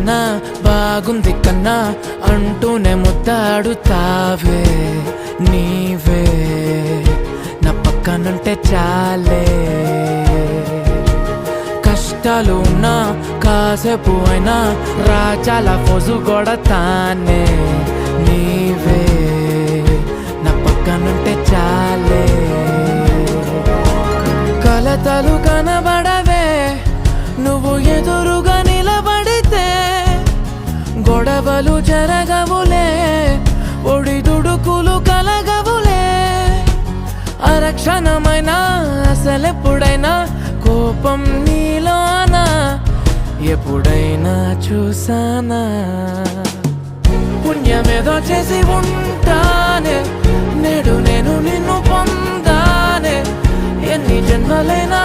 కన్నా బాగుంది కన్నా అంటూనే ముద్దాడుతావే నీవే నా పక్కనుంటే చాలే. కష్టాలు ఉన్నా కాసేపు అయినా రాజాల ఫోజు కొడతానే నీవే నా పక్కనుంటే చాలే. కలతలు కనబడవే నువ్వు ఎదురుగా నిలబడితే, గొడవలు జరగవులే ఒడిదుడుకులు కలగవులే. అరక్షణమైనా అసలెప్పుడైనా కోపం నీలోనా ఎప్పుడైనా చూసానా? పుణ్యమేదో చేసి ఉంటానే నేడు నేను నిన్ను పొందానే. ఎన్ని జన్మలైనా